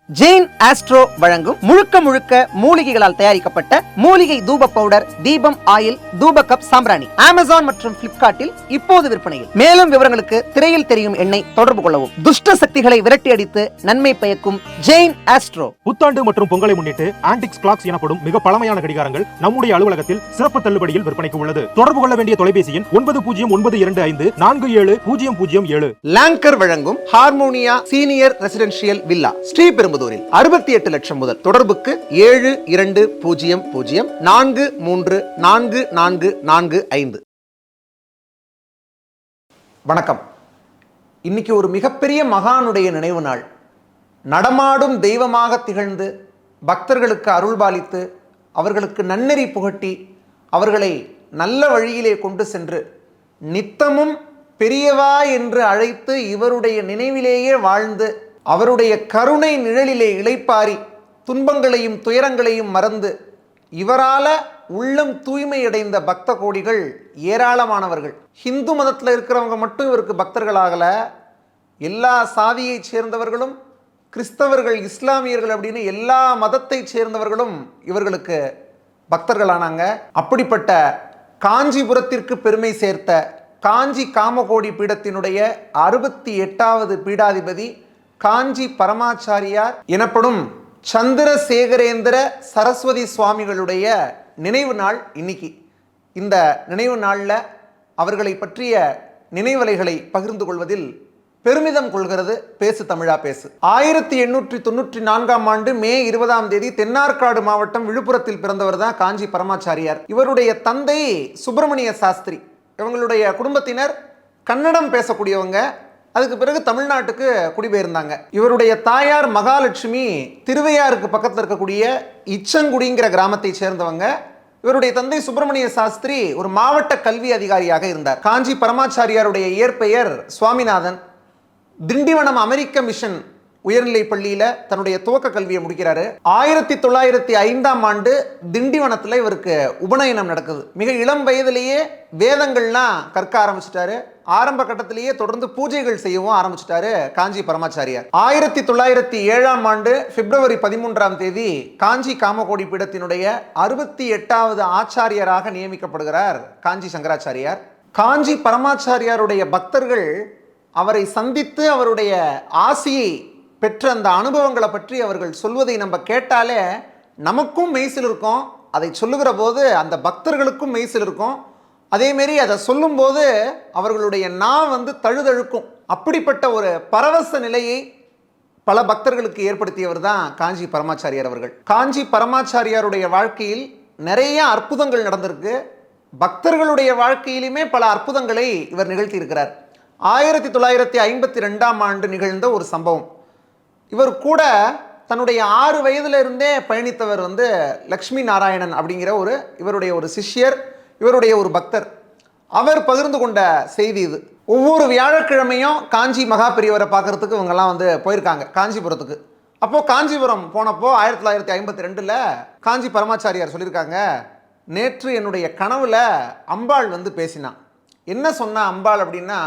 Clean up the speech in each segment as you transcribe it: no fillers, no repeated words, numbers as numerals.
Jain astro வழங்கும் முழுக்க முழுக்க மூலிகைகளால் தயாரிக்கப்பட்ட மூலிகை தூப பவுடர், தீபம் ஆயில், தூப கப் சாம்பிராணி அமேசான் மற்றும் பிளிப்கார்ட்டில் இப்போது விற்பனையில். மேலும் விவரங்களுக்கு திரையில் தெரியும் எண்ணை தொடர்பு கொள்ளவும். துஷ்ட சக்திகளை விரட்டி அடித்து நன்மை பயக்கும் ஜெயின் ஆஸ்ட்ரோ. புத்தாண்டு மற்றும் பொங்கலை முன்னிட்டு ஆன்டிக்ஸ் கிளாக்ஸ் எனப்படும் மிக பழமையான கடிகாரங்கள் நம்முடைய அலுவலகத்தில் சிறப்பு தள்ளுபடியில் விற்பனைக்கு உள்ளது. தொடர்பு கொள்ள வேண்டிய தொலைபேசி எண் 9092547007. லாங்கர் வழங்கும் ஹார்மோனியா சீனியர் ரெசிடென்ஷியல் வில்லா, ஸ்ரீபெரும்புதூரில் 68 லட்சம் முதல். தொடர்புக்கு 7200434445. வணக்கம். இன்னைக்கு ஒரு மிகப்பெரிய மகானுடைய நினைவு நாள். நடமாடும் தெய்வமாக திகழ்ந்து பக்தர்களுக்கு அருள்பாலித்து அவர்களுக்கு நன்னெறி புகட்டி அவர்களை நல்ல வழியிலே கொண்டு சென்று நித்தமும் பெரியவா என்று அழைத்து இவருடைய நினைவிலேயே வாழ்ந்து அவருடைய கருணை நிழலிலே இளைப்பாரி துன்பங்களையும் துயரங்களையும் மறந்து இவரால உள்ளம் தூய்மையடைந்த பக்த கோடிகள் ஏராளமானவர்கள். ஹிந்து மதத்தில் இருக்கிறவங்க மட்டும் இவருக்கு பக்தர்களாகல, எல்லா சாதியை சேர்ந்தவர்களும், கிறிஸ்தவர்கள், இஸ்லாமியர்கள் அப்படின்னு எல்லா மதத்தை சேர்ந்தவர்களும் இவர்களுக்கு பக்தர்களானாங்க. அப்படிப்பட்ட காஞ்சிபுரத்திற்கு பெருமை சேர்த்த காஞ்சி காமகோடி பீடத்தினுடைய 68வது பீடாதிபதி காஞ்சி பரமாச்சாரியார் எனப்படும் சந்திரசேகரேந்திர சரஸ்வதி சுவாமிகளுடைய நினைவு நாள் இன்னைக்கு. இந்த நினைவு நாளில் அவர்களை பற்றிய நினைவலைகளை பகிர்ந்து கொள்வதில் பெருமிதம் கொள்கிறது பேசு தமிழா பேசு. 1894ஆம் ஆண்டு மே 20ஆம் தேதி தென்னார்காடு மாவட்டம் விழுப்புரத்தில் பிறந்தவர் தான் காஞ்சி பரமாச்சாரியார். இவருடைய தந்தை சுப்பிரமணிய சாஸ்திரி. இவங்களுடைய குடும்பத்தினர் கன்னடம் பேசக்கூடியவங்க. அதுக்கு பிறகு தமிழ்நாட்டுக்கு குடிபெயர்ந்தாங்க. இவருடைய தாயார் மகாலட்சுமி திருவையாருக்கு பக்கத்தில் இருக்கக்கூடிய இச்சங்குடிங்கிற கிராமத்தை சேர்ந்தவங்க. இவருடைய தந்தை சுப்பிரமணிய சாஸ்திரி ஒரு மாவட்ட கல்வி அதிகாரியாக இருந்தார். காஞ்சி பரமாச்சாரியாருடைய இயற்பெயர் சுவாமிநாதன். திண்டிவனம் அமெரிக்க மிஷன் உயர்நிலை பள்ளியில் தன்னுடைய துவக்க கல்வியை முடிக்கிறாரு. 1905ஆம் ஆண்டு திண்டிவனத்தில் இவருக்கு உபநயனம் நடக்குது. மிக இளம் வயதிலேயே வேதங்கள்லாம் கற்க ஆரம்பிச்சிட்டாரு. ஆரம்ப கட்டத்திலேயே தொடர்ந்து பூஜைகள் செய்யவும் ஆரம்பிச்சிட்டாரு காஞ்சி பரமாச்சாரியார். 1907ஆம் ஆண்டு பிப்ரவரி 13ஆம் தேதி காஞ்சி காமகோடி பீடத்தினுடைய 68வது ஆச்சாரியராக நியமிக்கப்படுகிறார் காஞ்சி சங்கராச்சாரியார். காஞ்சி பரமாச்சாரியாருடைய பக்தர்கள் அவரை சந்தித்து அவருடைய ஆசியை பெற்ற அந்த அனுபவங்களை பற்றி அவர்கள் சொல்வதை நம்ம கேட்டாலே நமக்கும் மெய்சில் இருக்கும். அதை சொல்லுகிற போது அந்த பக்தர்களுக்கும் மெய்சில் இருக்கும். அதேமாரி அதை சொல்லும்போது அவர்களுடைய தழுதழுக்கும். அப்படிப்பட்ட ஒரு பரவச நிலையை பல பக்தர்களுக்கு ஏற்படுத்தியவர் தான் காஞ்சி பரமாச்சாரியார் அவர்கள். காஞ்சி பரமாச்சாரியாருடைய வாழ்க்கையில் நிறைய அற்புதங்கள் நடந்திருக்கு. பக்தர்களுடைய வாழ்க்கையிலுமே பல அற்புதங்களை இவர் நிகழ்த்தி இருக்கிறார். 1952ஆம் ஆண்டு நிகழ்ந்த ஒரு சம்பவம். இவர் கூட தன்னுடைய 6 வயதிலிருந்தே பயணித்தவர் லக்ஷ்மி நாராயணன் அப்படிங்கிற இவருடைய ஒரு சிஷ்யர், இவருடைய ஒரு பக்தர். அவர் பகிர்ந்து கொண்ட செய்தி இது. ஒவ்வொரு வியாழக்கிழமையும் காஞ்சி மகா பெரியவரை பார்க்கறதுக்கு இவங்கெல்லாம் போயிருக்காங்க காஞ்சிபுரத்துக்கு. அப்போது காஞ்சிபுரம் போனப்போ 1952ல் காஞ்சி பரமாச்சாரியார் சொல்லியிருக்காங்க, நேற்று என்னுடைய கனவுல அம்பாள் பேசினான். என்ன சொன்னா அம்பாள் அப்படின்னா,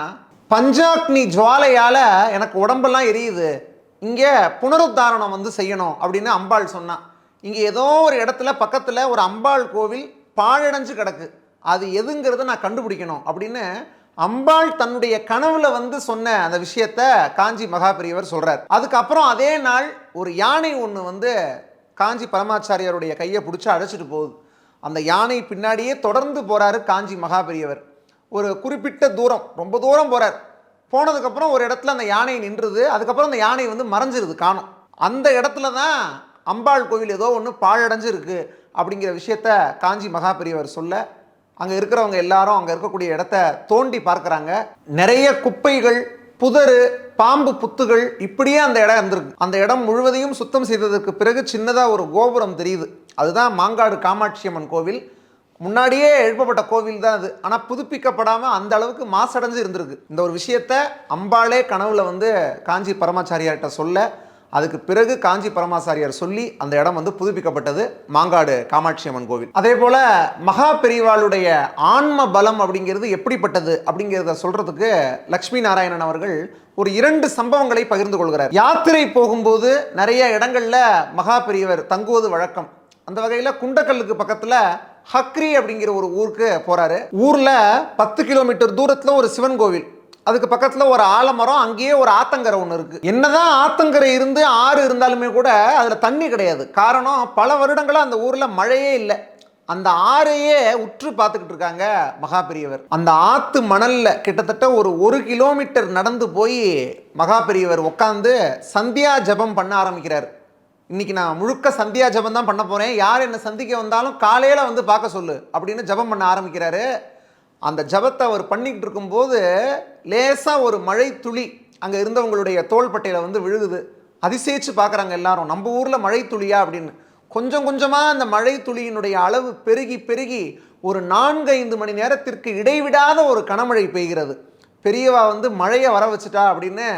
பஞ்சாக்னி ஜுவாலையால் எனக்கு உடம்பெல்லாம் எரியுது, இங்கே புனருத்தாரணம் செய்யணும் அப்படின்னு அம்பாள் சொன்னான். இங்கே ஏதோ ஒரு இடத்துல பக்கத்தில் ஒரு அம்பாள் கோவில் பாழடைஞ்சு கிடக்கு, அது எதுங்கிறத நான் கண்டுபிடிக்கணும் அப்படின்னு அம்பாள் தன்னுடைய கனவுல சொன்ன அந்த விஷயத்த காஞ்சி மகா பெரியவர் சொல்றார். அதுக்கப்புறம் அதே நாள் ஒரு யானை ஒன்று காஞ்சி பரமாச்சாரியாருடைய கையை பிடிச்சி அழைச்சிட்டு போகுது. அந்த யானை பின்னாடியே தொடர்ந்து போறாரு காஞ்சி மகா பெரியவர். ஒரு குறிப்பிட்ட தூரம், ரொம்ப தூரம் போறார். போனதுக்கப்புறம் ஒரு இடத்துல அந்த யானை நின்றுது. அதுக்கப்புறம் அந்த யானை மறைஞ்சிருது, காணும். அந்த இடத்துல தான் அம்பாள் கோவில் ஏதோ ஒன்று பாழடைஞ்சு இருக்கு அப்படிங்கிற விஷயத்த காஞ்சி மகா பெரியவர் சொல்ல, அங்கே இருக்கிறவங்க எல்லாரும் அங்கே இருக்கக்கூடிய இடத்த தோண்டி பார்க்குறாங்க. நிறைய குப்பைகள், புதரு, பாம்பு புத்துகள் இப்படியே அந்த இடம் இருந்திருக்கு. அந்த இடம் முழுவதையும் சுத்தம் செய்ததற்கு பிறகு சின்னதாக ஒரு கோபுரம் தெரியுது. அதுதான் மாங்காடு காமாட்சி அம்மன் கோவில். முன்னாடியே எழுப்பப்பட்ட கோவில் தான் அது. ஆனால் புதுப்பிக்கப்படாமல் அந்த அளவுக்கு மாசடைஞ்சு இருந்திருக்கு. இந்த ஒரு விஷயத்த அம்பாளே கனவுல காஞ்சி பரமாச்சாரியார்கிட்ட சொல்ல, அதுக்கு பிறகு காஞ்சி பரமாச்சாரியார் சொல்லி அந்த இடம் வந்து புதுப்பிக்கப்பட்டது மாங்காடு காமாட்சி அம்மன் கோவில். அதே போல மகா பெரிவாளுடைய ஆன்ம பலம் அப்படிங்கிறது எப்படிப்பட்டது அப்படிங்கிறத சொல்றதுக்கு லக்ஷ்மி நாராயணன் அவர்கள் ஒரு 2 சம்பவங்களை பகிர்ந்து கொள்கிறார். யாத்திரை போகும்போது நிறைய இடங்கள்ல மகா பெரியவர் தங்குவது வழக்கம். அந்த வகையில் குண்டக்கல்லுக்கு பக்கத்தில் ஹக்ரி அப்படிங்கிற ஒரு ஊருக்கு போறாரு. ஊர்ல 10 கிலோமீட்டர் தூரத்தில் ஒரு சிவன் கோவில், அதுக்கு பக்கத்தில் ஒரு ஆலமரம், அங்கேயே ஒரு ஆத்தங்கரை ஒன்று இருக்கு. என்னதான் ஆத்தங்கரை இருந்து ஆறு இருந்தாலுமே கூட அதில் தண்ணி கிடையாது. காரணம், பல வருடங்களா அந்த ஊர்ல மழையே இல்லை. அந்த ஆறையே உற்று பார்த்துக்கிட்டு இருக்காங்க மகா பெரியவர். அந்த ஆத்து மணல்ல கிட்டத்தட்ட ஒரு 1 கிலோமீட்டர் நடந்து போய் மகா பெரியவர் உட்காந்து சந்தியா ஜபம் பண்ண ஆரம்பிக்கிறார். இன்னைக்கு நான் முழுக்க சந்தியா ஜபம் தான் பண்ண போறேன், யார் என்னை சந்திக்க வந்தாலும் காலையில வந்து பார்க்க சொல்லு அப்படின்னு ஜபம் பண்ண ஆரம்பிக்கிறாரு. அந்த ஜபத்தை அவர் பண்ணிக்கிட்டு இருக்கும்போது லேசா ஒரு மழை துளி அங்க இருந்தவங்களுடைய தோள்பட்டையில வந்து விழுகுது. அதிசயிச்சு பார்க்குறாங்க எல்லாரும், நம்ம ஊர்ல மழை துளியா அப்படின்னு. கொஞ்சம் கொஞ்சமா அந்த மழை துளியினுடைய அளவு பெருகி பெருகி ஒரு 4-5 மணி நேரத்திற்கு இடைவிடாத ஒரு கனமழை பெய்கிறது. பெரியவா வந்து மழையை வர வச்சுட்டா அப்படின்னு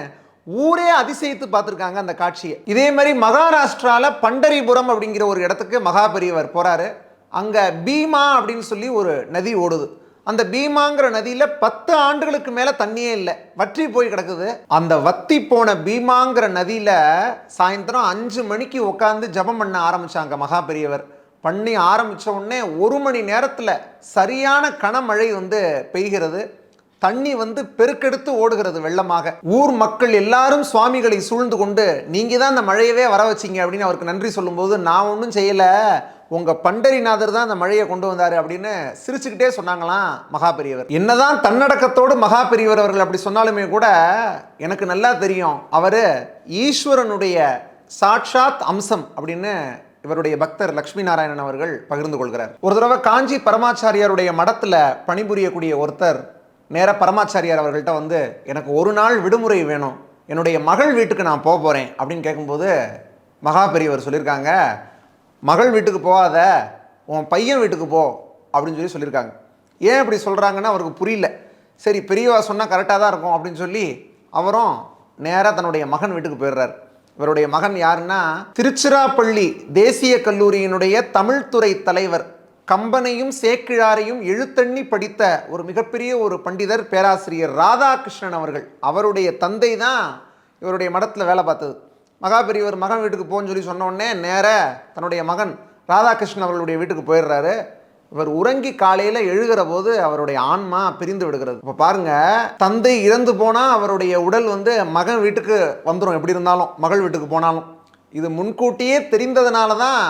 ஊரே அதிசயித்து பார்த்துருக்காங்க அந்த காட்சியை. இதே மாதிரி மகாராஷ்டிரால பண்டரிபுரம் அப்படிங்கிற ஒரு இடத்துக்கு மகா பெரியவர் போறாரு. அங்க பீமா அப்படின்னு சொல்லி ஒரு நதி ஓடுது. அந்த பீமாங்கிற நதியில 10 ஆண்டுகளுக்கு மேல தண்ணியே இல்லை, வற்றி போய் கிடக்குது. அந்த வத்தி போன பீமாங்கிற நதியில சாயந்தரம் 5 மணிக்கு உட்காந்து ஜபம் பண்ண ஆரம்பிச்சாங்க மகா பெரியவர். பண்ணி ஆரம்பிச்ச உடனே 1 மணி நேரத்துல சரியான கனமழை வந்து பெய்கிறது. தண்ணி வந்து பெருக்கெடுத்து ஓடுகிறது வெள்ளமாக. ஊர் மக்கள் எல்லாரும் சுவாமிகளை சூழ்ந்து கொண்டு, நீங்க தான் அந்த மழையவே வர வச்சிங்க அப்படின்னு அவருக்கு நன்றி சொல்லும்போது, நான் ஒன்றும் செய்யல, உங்க பண்டரிநாதர் தான் அந்த மழையை கொண்டு வந்தாரு அப்படின்னு சிரிச்சுக்கிட்டே சொன்னாங்களாம் மகா பெரியவர். என்னதான் தன்னடக்கத்தோடு மகா பெரியவர் அவர்கள் அப்படி சொன்னாலுமே கூட எனக்கு நல்லா தெரியும் அவரு ஈஸ்வரனுடைய சாட்சாத் அம்சம் அப்படின்னு இவருடைய பக்தர் லக்ஷ்மி நாராயணன் அவர்கள் பகிர்ந்து கொள்கிறார். ஒரு தடவை காஞ்சி பரமாச்சாரியாருடைய மடத்துல பணிபுரியக்கூடிய ஒருத்தர் நேராக பரமாச்சாரியார் அவர்கள்ட்ட வந்து, எனக்கு ஒரு நாள் விடுமுறை வேணும், என்னுடைய மகள் வீட்டுக்கு நான் போக போகிறேன் அப்படின்னு கேட்கும்போது மகா பெரியவர் சொல்லியிருக்காங்க, மகள் வீட்டுக்கு போகாத, உன் பையன் வீட்டுக்கு போ அப்படின்னு சொல்லியிருக்காங்க. ஏன் இப்படி சொல்கிறாங்கன்னு அவருக்கு புரியல. சரி, பெரியவா சொன்னால் கரெக்டாக தான் இருக்கும் அப்படின்னு சொல்லி அவரும் நேராக தன்னுடைய மகன் வீட்டுக்கு போயிடுறார். இவருடைய மகன் யாருன்னா, திருச்சிராப்பள்ளி தேசிய கல்லூரியினுடைய தமிழ்துறை தலைவர், கம்பனையும் சேக்கிழாரையும் எழுத்தண்ணி படித்த ஒரு மிகப்பெரிய ஒரு பண்டிதர் பேராசிரியர் ராதாகிருஷ்ணன் அவர்கள். அவருடைய தந்தை தான் இவருடைய மடத்தில் வேலை பார்த்தது. மகா பெரியவர் மகன் வீட்டுக்கு போன்னு சொல்லி சொன்ன உடனே நேராக தன்னுடைய மகன் ராதாகிருஷ்ணன் அவர்களுடைய வீட்டுக்கு போயிடுறாரு. இவர் உறங்கி காலையில் எழுகிற போது அவருடைய ஆன்மா பிரிந்து விடுகிறது. இப்போ பாருங்க, தந்தை இறந்து போனால் அவருடைய உடல் வந்து மகன் வீட்டுக்கு வந்துடும், எப்படி இருந்தாலும் மகள் வீட்டுக்கு போனாலும். இது முன்கூட்டியே தெரிந்ததுனால தான்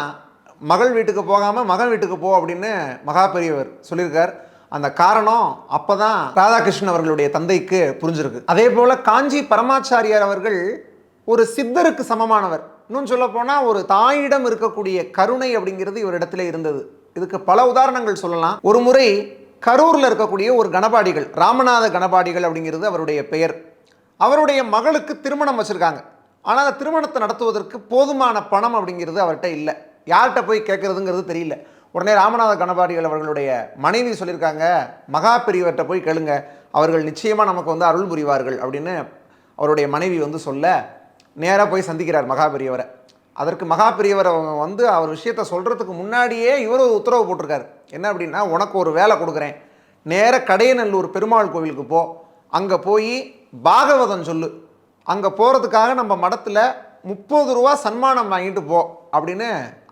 மகள் வீட்டுக்கு போகாமல் மகன் வீட்டுக்கு போ அப்படின்னு மகா பெரியவர் சொல்லியிருக்கார். அந்த காரணம் அப்போ தான் ராதாகிருஷ்ணன் அவர்களுடைய தந்தைக்கு புரிஞ்சிருக்கு. அதே போல் காஞ்சி பரமாச்சாரியார் அவர்கள் ஒரு சித்தருக்கு சமமானவர். இன்னும் சொல்ல போனால் ஒரு தாயிடம் இருக்கக்கூடிய கருணை அப்படிங்கிறது இவரிடத்துல இருந்தது. இதுக்கு பல உதாரணங்கள் சொல்லலாம். ஒரு முறை கரூரில் இருக்கக்கூடிய ஒரு கணபாடிகள், ராமநாத கணபாடிகள் அப்படிங்கிறது அவருடைய பெயர், அவருடைய மகளுக்கு திருமணம் வச்சுருக்காங்க. ஆனால் அந்த திருமணத்தை நடத்துவதற்கு போதுமான பணம் அப்படிங்கிறது அவர்கிட்ட இல்லை. யார்கிட்ட போய் கேட்குறதுங்கிறது தெரியல. உடனே ராமநாத கணபாடிகள் அவர்களுடைய மனைவி சொல்லியிருக்காங்க, மகா பெரியவர்கிட்ட போய் கேளுங்க, அவர்கள் நிச்சயமாக நமக்கு வந்து அருள் புரிவார்கள் அப்படின்னு அவருடைய மனைவி வந்து சொல்ல, நேராக போய் சந்திக்கிறார் மகா பெரியவரை. அதற்கு மகா பெரியவர் அவங்க வந்து அவர் விஷயத்தை சொல்கிறதுக்கு முன்னாடியே இவர் ஒரு உத்தரவு போட்டிருக்காரு. என்ன அப்படின்னா, உனக்கு ஒரு வேலை கொடுக்குறேன், நேராக கடையநல்லூர் பெருமாள் கோவிலுக்கு போ, அங்கே போய் பாகவதம் சொல்லு, அங்கே போகிறதுக்காக நம்ம மடத்தில் 30 ரூபா சன்மானம் வாங்கிட்டு போ அப்படின்னு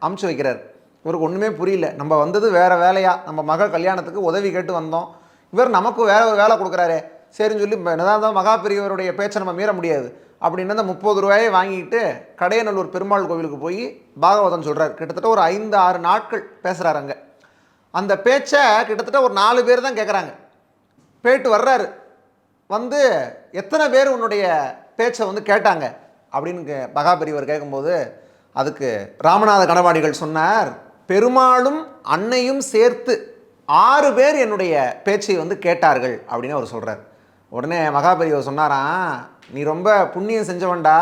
அமுச்சு வைக்கிறார். இவருக்கு ஒன்றுமே புரியல. நம்ம வந்தது வேறு வேலையா, நம்ம மகள் கல்யாணத்துக்கு உதவி கேட்டு வந்தோம், இவர் நமக்கு வேற ஒரு வேலை கொடுக்குறாரு, சரின்னு சொல்லி என்னதான் மகா பெரியவருடைய பேச்சை நம்ம மீற முடியாது அப்படின்னு அந்த 30 ரூபாயை வாங்கிட்டு கடையநல்லூர் பெருமாள் கோவிலுக்கு போய் பாகவதம் சொல்கிறார். கிட்டத்தட்ட ஒரு 5-6 நாட்கள் பேசுகிறாரு. அங்கே அந்த பேச்சை கிட்டத்தட்ட ஒரு 4 பேர் தான் கேட்குறாங்க. போயிட்டு வர்றாரு. வந்து எத்தனை பேர் உன்னுடைய பேச்சை வந்து கேட்டாங்க அப்படின்னு மகா பெரியவர் கேட்கும்போது அதுக்கு ராமநாத கணவாடிகள் சொன்னார், பெருமாளும் அன்னையும் சேர்த்து 6 பேர் என்னுடைய பேச்சை வந்து கேட்டார்கள் அப்படின்னு அவர் சொல்கிறார். உடனே மகா பெரியவர் சொன்னாராம், நீ ரொம்ப புண்ணியம் செஞ்சவன்டா,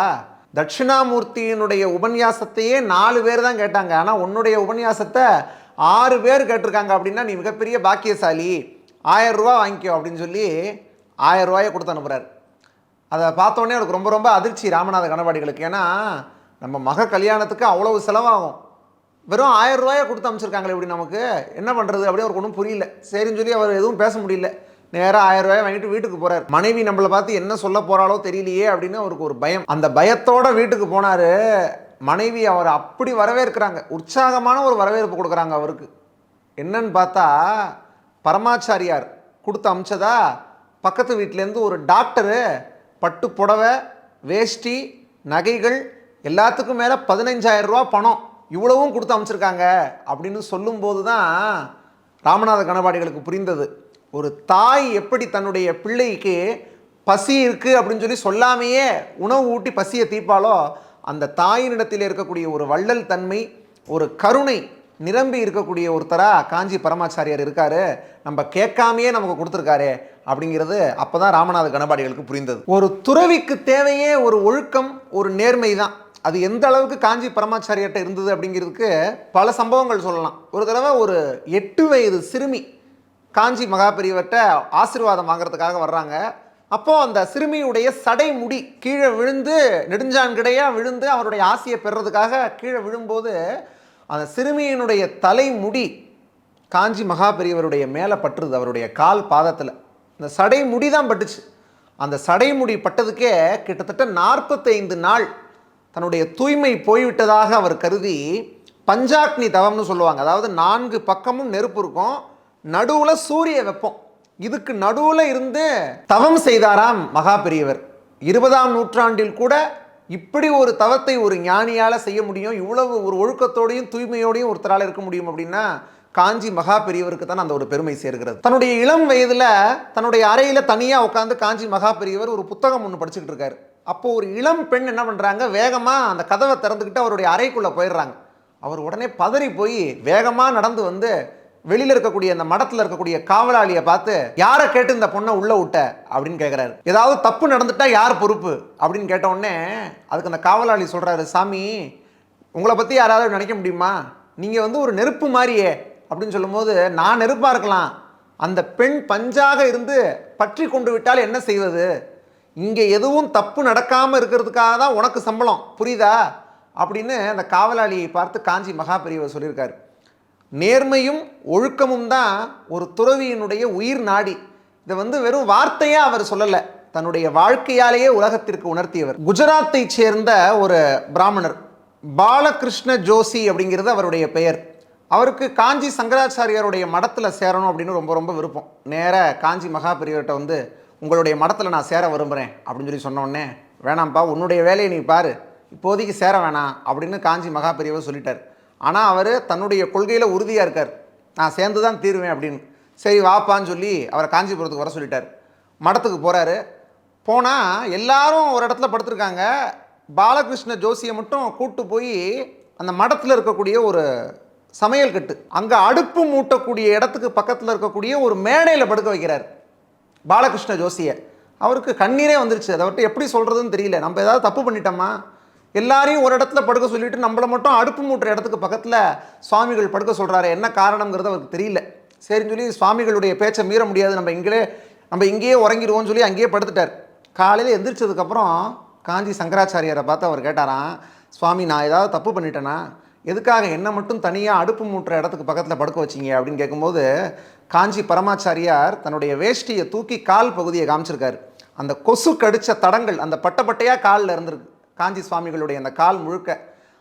தட்சிணாமூர்த்தியினுடைய உபன்யாசத்தையே 4 பேர் தான் கேட்டாங்க, ஆனால் உன்னுடைய உபன்யாசத்தை 6 பேர் கேட்டிருக்காங்க அப்படின்னா நீ மிகப்பெரிய பாக்கியசாலி, 1000 ரூபா வாங்கிக்கோ அப்படின்னு சொல்லி 1000 ரூபாயை கொடுத்து அனுப்புகிறார். அதை பார்த்தோன்னே அவருக்கு ரொம்ப ரொம்ப அதிர்ச்சி ராமநாத கணவாடிகளுக்கு. ஏன்னா நம்ம மக கல்யாணத்துக்கு அவ்வளவு செலவாகும், வெறும் 1000 ரூபாயை கொடுத்து அமைச்சிருக்காங்களே இப்படி நமக்கு என்ன பண்ணுறது அப்படியே அவருக்கு ஒன்றும் புரியல. சரின்னு சொல்லி அவர் எதுவும் பேச முடியல. நேராக 1000 ரூபாயை வாங்கிட்டு வீட்டுக்கு போகிறார். மனைவி நம்மளை பார்த்து என்ன சொல்ல போகிறாளோ தெரியலையே அப்படின்னு அவருக்கு ஒரு பயம். அந்த பயத்தோட வீட்டுக்கு போனார். மனைவி அவர் அப்படி வரவேற்கிறாங்க, உற்சாகமான ஒரு வரவேற்பு கொடுக்குறாங்க அவருக்கு. என்னன்னு பார்த்தா பரமாச்சாரியார் கொடுத்து அமிச்சதா பக்கத்து வீட்டிலேருந்து ஒரு டாக்டரு பட்டு புடவை, வேஷ்டி, நகைகள் எல்லாத்துக்கும் மேலே 15,000 ரூபா பணம் இவ்வளவும் கொடுத்து அமைச்சிருக்காங்க அப்படின்னு சொல்லும்போது தான் ராமநாத கணபாடிகளுக்கு புரிந்தது. ஒரு தாய் எப்படி தன்னுடைய பிள்ளைக்கு பசி இருக்குது அப்படின்னு சொல்லி சொல்லாமையே உணவு ஊட்டி பசியை தீர்ப்பாலோ, அந்த தாயினிடத்தில் இருக்கக்கூடிய ஒரு வள்ளல் தன்மை, ஒரு கருணை நிரம்பி இருக்கக்கூடிய ஒருத்தரா காஞ்சி பரமாச்சாரியார் இருக்காரு. நம்ம கேட்காமையே நமக்கு கொடுத்துருக்காரு அப்படிங்கிறது அப்போ தான் ராமநாத கணபாடிகளுக்கு புரிந்தது. ஒரு துறவிக்கு தேவையே ஒரு ஒழுக்கம், ஒரு நேர்மை தான். அது எந்த அளவுக்கு காஞ்சி பரமாச்சாரியார்ட்ட இருந்தது அப்படிங்கிறதுக்கு பல சம்பவங்கள் சொல்லலாம். ஒரு தடவை ஒரு 8 வயது சிறுமி காஞ்சி மகாபெரியவர்கிட்ட ஆசீர்வாதம் வாங்குறதுக்காக வர்றாங்க. அப்போது அந்த சிறுமியுடைய சடை முடி கீழே விழுந்து நெடுஞ்சான்கிடையாக விழுந்து அவருடைய ஆசையை பெறுறதுக்காக கீழே விழும்போது அந்த சிறுமியினுடைய தலைமுடி காஞ்சி மகாபெரியவருடைய மேலே பட்டுருது, அவருடைய கால் பாதத்தில். இந்த சடை முடி தான் பட்டுச்சு. அந்த சடைமுடி பட்டதுக்கே கிட்டத்தட்ட 45 நாள் தன்னுடைய தூய்மை போய்விட்டதாக அவர் கருதி பஞ்சாக்னி தவம்னு சொல்லுவாங்க. அதாவது 4 பக்கமும் நெருப்பு இருக்கும், நடுவில் சூரிய வெப்பம், இதுக்கு நடுவில் இருந்து தவம் செய்தாராம் மகா பெரியவர். 20ஆம் நூற்றாண்டில் கூட இப்படி ஒரு தவத்தை ஒரு ஞானியால் செய்ய முடியும், இவ்வளவு ஒரு ஒழுக்கத்தோடையும் தூய்மையோடையும் ஒருத்தரால் இருக்க முடியும் அப்படின்னா காஞ்சி மகா பெரியவருக்கு தான் அந்த ஒரு பெருமை சேர்கிறது. தன்னுடைய இளம் வயதில் தன்னுடைய அறையில் தனியாக உட்காந்து காஞ்சி மகா பெரியவர் ஒரு புத்தகம் ஒன்று படிச்சுக்கிட்டு இருக்காரு. அப்போது ஒரு இளம் பெண் என்ன பண்ணுறாங்க, வேகமாக அந்த கதவை திறந்துக்கிட்டு அவருடைய அறைக்குள்ளே போயிடுறாங்க. அவர் உடனே பதறி போய் வேகமாக நடந்து வந்து வெளியில் இருக்கக்கூடிய அந்த மடத்தில் இருக்கக்கூடிய காவலாளியை பார்த்து, யாரை கேட்டு இந்த பொண்ணை உள்ளே விட்ட அப்படின்னு கேட்குறாரு. ஏதாவது தப்பு நடந்துட்டா யார் பொறுப்பு அப்படின்னு கேட்ட உடனே அதுக்கு அந்த காவலாளி சொல்கிறாரு, சாமி உங்களை பற்றி யாராவது நினைக்க முடியுமா, நீங்கள் ஒரு நெருப்பு மாதிரியே அப்படின்னு சொல்லும்போது, நான் நெருப்பாக இருக்கலாம், அந்த பெண் பஞ்சாக இருந்து பற்றி கொண்டு விட்டால் என்ன செய்வது, இங்கே எதுவும் தப்பு நடக்காமல் இருக்கிறதுக்காக தான் உனக்கு சம்பளம், புரியுதா அப்படின்னு அந்த காவலாளியை பார்த்து காஞ்சி மகா பெரியவர் சொல்லியிருக்காரு. நேர்மையும் ஒழுக்கமும் தான் ஒரு துறவியினுடைய உயிர் நாடி. இதை வெறும் வார்த்தையாக அவர் சொல்லலை, தன்னுடைய வாழ்க்கையாலேயே உலகத்திற்கு உணர்த்தியவர். குஜராத்தை சேர்ந்த ஒரு பிராமணர், பாலகிருஷ்ண ஜோஷி அப்படிங்கிறது அவருடைய பெயர். அவருக்கு காஞ்சி சங்கராச்சாரியாருடைய மடத்தில் சேரணும் அப்படின்னு ரொம்ப ரொம்ப விருப்பம். நேராக காஞ்சி மகா பெரியவர்கிட்ட உங்களுடைய மடத்தில் நான் சேர விரும்புகிறேன் அப்படின்னு சொல்லி சொன்னோடனே, வேணாம்ப்பா உன்னுடைய வேலையை நீ பாரு, இப்போதைக்கு சேர வேணாம் அப்படின்னு காஞ்சி மகா பெரியவர் சொல்லிட்டார். ஆனால் அவர் தன்னுடைய கொள்கையில் உறுதியாக இருக்கார், நான் சேர்ந்து தான் தீருவேன் அப்படின்னு. சரி வாப்பான்னு சொல்லி அவரை காஞ்சிபுரத்துக்கு வர சொல்லிட்டார். மடத்துக்கு போகிறாரு. போனால் எல்லாரும் ஒரு இடத்துல படுத்திருக்காங்க. பாலகிருஷ்ண ஜோஷியை மட்டும் கூப்பிட்டு போய் அந்த மடத்தில் இருக்கக்கூடிய ஒரு சமையல் கட்டு, அங்கே அடுப்பு மூட்டக்கூடிய இடத்துக்கு பக்கத்தில் இருக்கக்கூடிய ஒரு மேடையில் படுக்க வைக்கிறார் பாலகிருஷ்ண ஜோஷியை. அவருக்கு கண்ணீரே வந்துருச்சு. அதை விட்டு எப்படி சொல்கிறதுன்னு தெரியல. நம்ம ஏதாவது தப்பு பண்ணிட்டோமா, எல்லாரையும் ஒரு இடத்துல படுக்க சொல்லிவிட்டு நம்மளை மட்டும் அடுப்பு மூட்டுற இடத்துக்கு பக்கத்தில் சுவாமிகள் படுக்க சொல்கிறாரு, என்ன காரணங்கிறது அவருக்கு தெரியல. சரின்னு சொல்லி சுவாமிகளுடைய பேச்சை மீற முடியாது, நம்ம இங்கேயே உறங்கிடுவோம்னு சொல்லி அங்கேயே படுத்துட்டார். காலையில் எந்திரிச்சதுக்கப்புறம் காஞ்சி சங்கராச்சாரியாரை பார்த்து அவர் கேட்டாராம், சுவாமி நான் ஏதாவது தப்பு பண்ணிட்டேனா, எதுக்காக என்னை மட்டும் தனியாக அடுப்பு மூட்டுற இடத்துக்கு பக்கத்தில் படுக்க வச்சிங்க அப்படின்னு கேட்கும்போது காஞ்சி பரமாச்சாரியார் தன்னுடைய வேஷ்டியை தூக்கி கால் பகுதியை காமிச்சிருக்காரு. அந்த கொசு கடித்த தடங்கள் அந்த பட்டையாக காலில் இருந்திருக்கு காஞ்சி சுவாமிகளுடைய அந்த கால் முழுக்க.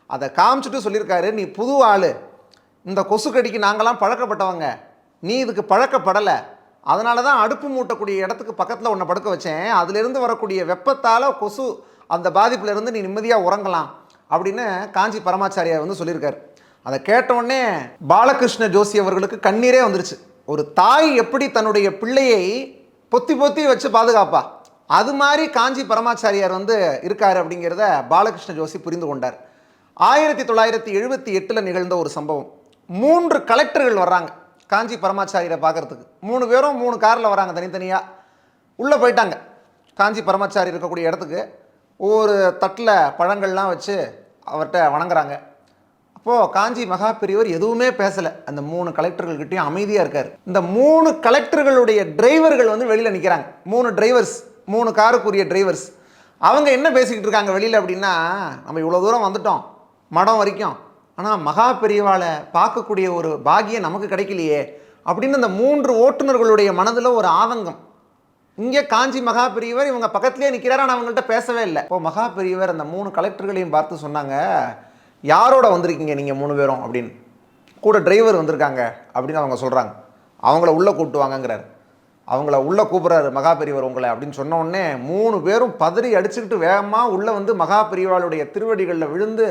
அதை காமிச்சிட்டு சொல்லியிருக்காரு, நீ புது ஆள், இந்த கொசு கடிக்கு நாங்களாம் பழக்கப்பட்டவங்க, நீ இதுக்கு பழக்கப்படலை, அதனால தான் அடுப்பு மூட்டக்கூடிய இடத்துக்கு பக்கத்தில் உன்னை படுக்க வச்சேன், அதிலிருந்து வரக்கூடிய வெப்பத்தால் கொசு அந்த பாதிப்புலேருந்து நீ நிம்மதியாக உறங்கலாம் அப்படின்னு காஞ்சி பரமாச்சாரியார் சொல்லியிருக்காரு. அதை கேட்டவுடனே பாலகிருஷ்ண ஜோஷி அவர்களுக்கு கண்ணீரே வந்துருச்சு. ஒரு தாய் எப்படி தன்னுடைய பிள்ளையை பொத்தி பொத்தி வச்சு பாதுகாப்பா, அது மாதிரி காஞ்சி பரமாச்சாரியார் இருக்கார் அப்படிங்கிறத பாலகிருஷ்ண ஜோஷி புரிந்து கொண்டார். 1978 நிகழ்ந்த ஒரு சம்பவம். 3 கலெக்டர்கள் வர்றாங்க காஞ்சி பரமாச்சாரியாரை பார்க்கறதுக்கு. 3 பேரும் 3 காரில் வராங்க, தனித்தனியாக உள்ளே போயிட்டாங்க. காஞ்சி பரமாச்சாரி இருக்கக்கூடிய இடத்துக்கு ஒவ்வொரு தட்டில் பழங்கள்லாம் வச்சு அவர்கிட்ட வணங்குறாங்க. அப்போது காஞ்சி மகா பெரியவர் எதுவுமே பேசலை, அந்த 3 கலெக்டர்கள்கிட்டையும் அமைதியாக இருக்கார். இந்த 3 கலெக்டர்களுடைய டிரைவர்கள் வெளியில் நிற்கிறாங்க. 3 டிரைவர்ஸ், 3 காருக்குரிய டிரைவர்ஸ். அவங்க என்ன பேசிக்கிட்டு இருக்காங்க வெளியில் அப்படின்னா, நம்ம இவ்வளோ தூரம் வந்துட்டோம் மடம் வரைக்கும், ஆனால் மகா பெரியவாளை பார்க்கக்கூடிய ஒரு பாக்கியம் நமக்கு கிடைக்கலையே அப்படின்னு அந்த 3 ஓட்டுநர்களுடைய மனதில் ஒரு ஆதங்கம். இங்கே காஞ்சி மகா பெரியவர் இவங்க பக்கத்துலேயே நிற்கிறார், ஆனால் அவங்கள்ட்ட பேசவே இல்லை. இப்போ மகா பெரியவர் அந்த 3 கலெக்டர்களையும் பார்த்து சொன்னாங்க, யாரோட வந்திருக்கீங்க நீங்கள் 3 பேரும் அப்படின்னு. கூட டிரைவர் வந்திருக்காங்க அப்படின்னு அவங்க சொல்கிறாங்க. அவங்கள உள்ளே கூப்பிட்டு வாங்கங்கிறார். அவங்கள உள்ளே கூப்பிட்றாரு மகா பெரியவர் உங்களை அப்படின்னு சொன்ன உடனே 3 பேரும் பதறி அடிச்சுக்கிட்டு வேகமாக உள்ளே வந்து மகா பெரியவாளுடைய திருவடிகளில் விழுந்து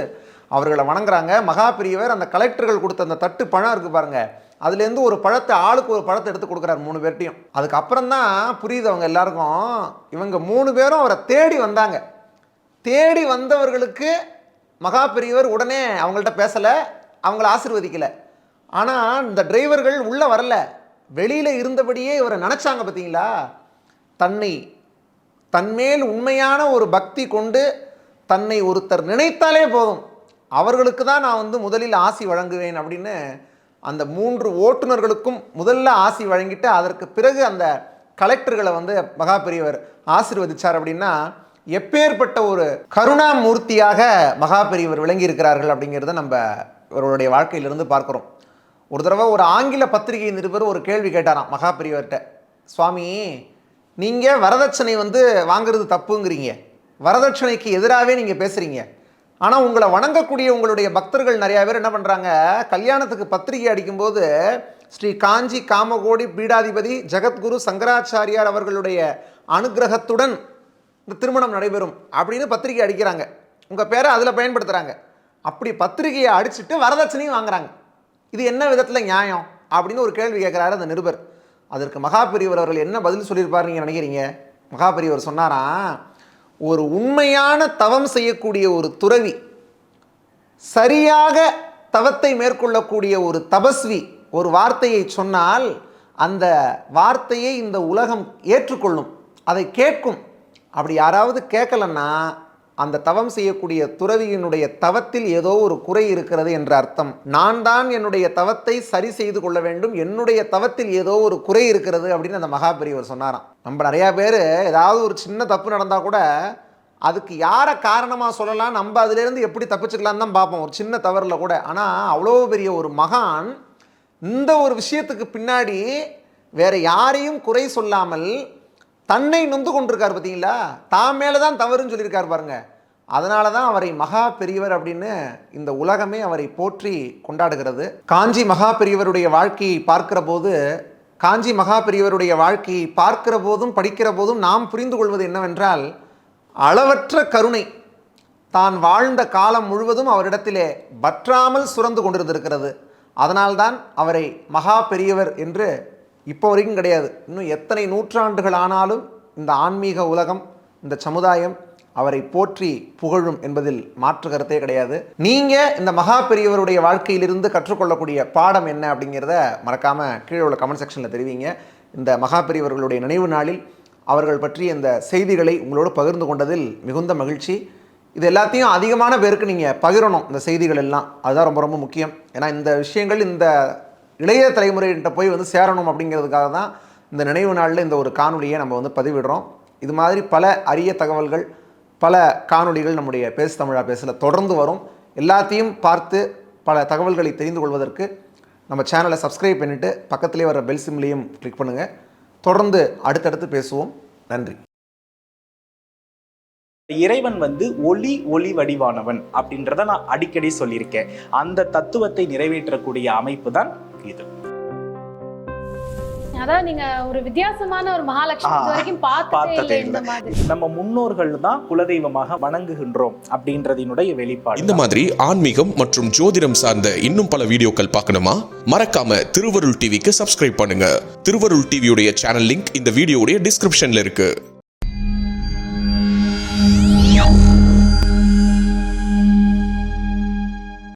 அவர்களை வணங்குறாங்க. மகா பெரியவர் அந்த கலெக்டர்கள் கொடுத்த அந்த தட்டு பழம் இருக்குது பாருங்க, அதுலேருந்து ஒரு பழத்தை, ஆளுக்கு ஒரு பழத்தை எடுத்து கொடுக்குறாரு 3 பேர்ட்டையும். அதுக்கப்புறம் தான் புரியுது அவங்க எல்லாருக்கும், இவங்க 3 பேரும் அவரை தேடி வந்தாங்க. தேடி வந்தவர்களுக்கு மகா பெரியவர் உடனே அவங்கள்ட்ட பேசலை, அவங்கள ஆசீர்வதிக்கலை. ஆனால் இந்த டிரைவர்கள் உள்ளே வரல, வெளியில் இருந்தபடியே இவரை நினச்சாங்க. பார்த்தீங்களா, தன்மேல் உண்மையான ஒரு பக்தி கொண்டு தன்னை ஒருத்தர் நினைத்தாலே போதும், அவர்களுக்கு தான் நான் வந்து முதலில் ஆசி வழங்குவேன் அப்படின்னு அந்த 3 ஓட்டுநர்களுக்கும் முதல்ல ஆசி வழங்கிட்டு அதற்கு பிறகு அந்த கலெக்டர்களை வந்து மகா பெரியவர் ஆசீர்வதிச்சார். அப்படின்னா எப்பேற்பட்ட ஒரு கருணாமூர்த்தியாக மகா பெரியவர் விளங்கி இருக்கிறார்கள் அப்படிங்கிறத நம்ம இவருடைய வாழ்க்கையிலிருந்து பார்க்குறோம். ஒரு தடவை ஒரு ஆங்கில பத்திரிகை நிருபர் ஒரு கேள்வி கேட்டாராம் மகா பெரியவர்கிட்ட, சுவாமி நீங்கள் வரதட்சணை வந்து வாங்கிறது தப்புங்கிறீங்க, வரதட்சணைக்கு எதிராகவே நீங்கள் பேசுகிறீங்க, ஆனால் உங்களை வணங்கக்கூடிய உங்களுடைய பக்தர்கள் நிறையா பேர் என்ன பண்ணுறாங்க, கல்யாணத்துக்கு பத்திரிகை அடிக்கும்போது ஸ்ரீ காஞ்சி காமகோடி பீடாதிபதி ஜெகத்குரு சங்கராச்சாரியார் அவர்களுடைய அனுகிரகத்துடன் இந்த திருமணம் நடைபெறும் அப்படின்னு பத்திரிகை அடிக்கிறாங்க, உங்கள் பேரை அதில் பயன்படுத்துகிறாங்க. அப்படி பத்திரிகையை அடிச்சுட்டு வரதட்சணையும் வாங்குறாங்க. இது என்ன விதத்தில் நியாயம் அப்படின்னு ஒரு கேள்வி கேட்குறாரு அந்த நிருபர். அதற்கு மகா பெரியவர் அவர்கள் என்ன பதில் சொல்லியிருப்பார் நீங்கள் நினைக்கிறீங்க? மகா பெரியவர் சொன்னாராம், ஒரு உண்மையான தவம் செய்யக்கூடிய ஒரு துறவி, சரியாக தவத்தை மேற்கொள்ளக்கூடிய ஒரு தபஸ்வி ஒரு வார்த்தையை சொன்னால் அந்த வார்த்தையை இந்த உலகம் ஏற்றுக்கொள்ளும், அதை கேட்கும். அப்படி யாராவது கேட்கலன்னா அந்த தவம் செய்யக்கூடிய துறவியினுடைய தவத்தில் ஏதோ ஒரு குறை இருக்கிறது என்ற அர்த்தம். நான் தான் என்னுடைய தவத்தை சரி செய்து கொள்ள வேண்டும், என்னுடைய தவத்தில் ஏதோ ஒரு குறை இருக்கிறது அப்படின்னு அந்த மகா பெரியவர் சொன்னாராம். நம்ம நிறையா பேர் ஏதாவது ஒரு சின்ன தப்பு நடந்தால் கூட அதுக்கு யாரை காரணமாக சொல்லலாம், நம்ம அதுலேருந்து எப்படி தப்பிச்சுக்கலான்னு தான் பார்ப்போம், ஒரு சின்ன தவறில் கூட. ஆனால் அவ்வளோ பெரிய ஒரு மகான் இந்த ஒரு விஷயத்துக்கு பின்னாடி வேறு யாரையும் குறை சொல்லாமல் தன்னை நொந்து கொண்டிருக்கார். பார்த்தீங்களா, தான் மேலே தான் தவறுன்னு சொல்லியிருக்கார் பாருங்க. அதனால தான் அவரை மகா பெரியவர் அப்படின்னு இந்த உலகமே அவரை போற்றி கொண்டாடுகிறது. காஞ்சி மகா பெரியவருடைய வாழ்க்கையை பார்க்கிற போது, காஞ்சி மகா பெரியவருடைய வாழ்க்கையை பார்க்கிற போதும் படிக்கிற போதும் நாம் புரிந்து கொள்வது என்னவென்றால், அளவற்ற கருணை தான் வாழ்ந்த காலம் முழுவதும் அவரிடத்திலே வற்றாமல் சுரந்து கொண்டிருந்திருக்கிறது. அதனால்தான் அவரை மகா பெரியவர் என்று இப்போ வரைக்கும் கிடையாது, இன்னும் எத்தனை நூற்றாண்டுகள் ஆனாலும் இந்த ஆன்மீக உலகம், இந்த சமுதாயம் அவரை போற்றி புகழும் என்பதில் மாற்று கருத்தே கிடையாது. நீங்கள் இந்த மகா பெரியவருடைய வாழ்க்கையிலிருந்து கற்றுக்கொள்ளக்கூடிய பாடம் என்ன அப்படிங்கிறத மறக்காமல் கீழே உள்ள கமெண்ட் செக்ஷனில் தெரிவிங்க. இந்த மகா பெரியவர்களுடைய நினைவு நாளில் அவர்கள் பற்றிய இந்த செய்திகளை உங்களோடு பகிர்ந்து கொண்டதில் மிகுந்த மகிழ்ச்சி. இது எல்லாத்தையும் அதிகமான பேருக்கு நீங்கள் பகிரணும், இந்த செய்திகள் எல்லாம், அதுதான் ரொம்ப ரொம்ப முக்கியம். ஏன்னா இந்த விஷயங்கள் இந்த இளைய தலைமுறைகிட்ட போய் வந்து சேரணும் அப்படிங்கிறதுக்காக தான் இந்த நினைவு நாளில் இந்த ஒரு காணொலியை நம்ம வந்து பதிவிடுறோம். இது மாதிரி பல அரிய தகவல்கள், பல காணொலிகள் நம்முடைய பேசு தமிழா பேசல தொடர்ந்து வரும். எல்லாத்தையும் பார்த்து பல தகவல்களை தெரிந்து கொள்வதற்கு நம்ம சேனலை சப்ஸ்கிரைப் பண்ணிவிட்டு பக்கத்திலே வர பெல் சிம்லையும் கிளிக் பண்ணுங்கள். தொடர்ந்து அடுத்தடுத்து பேசுவோம். நன்றி. இறைவன் வந்து ஒளி வடிவானவன் அப்படின்றத நான் அடிக்கடி சொல்லியிருக்கேன். அந்த தத்துவத்தை நிறைவேற்றக்கூடிய அமைப்பு தான் இது. அதான் நீங்க ஒரு வித்தியாசமான ஒரு மகாலட்சுமி வரைக்கும் பார்த்ததே இல்ல. நம்ம முன்னோர்கள் தான் குலதெய்வமாக வணங்குகின்றோம் அப்படின்றதினுடைய வெளிப்பாடு. இந்த மாதிரி ஆன்மீகம் மற்றும் ஜோதிடம் சார்ந்த இன்னும் பல வீடியோக்கள் பார்க்கணுமா? மறக்காம திருவருள் டிவிக்கு சப்ஸ்கிரைப் பண்ணுங்க. திருவருள் டிவியுடைய சேனல் லிங்க் இந்த வீடியோடைய டிஸ்கிரிப்ஷன்ல இருக்கு.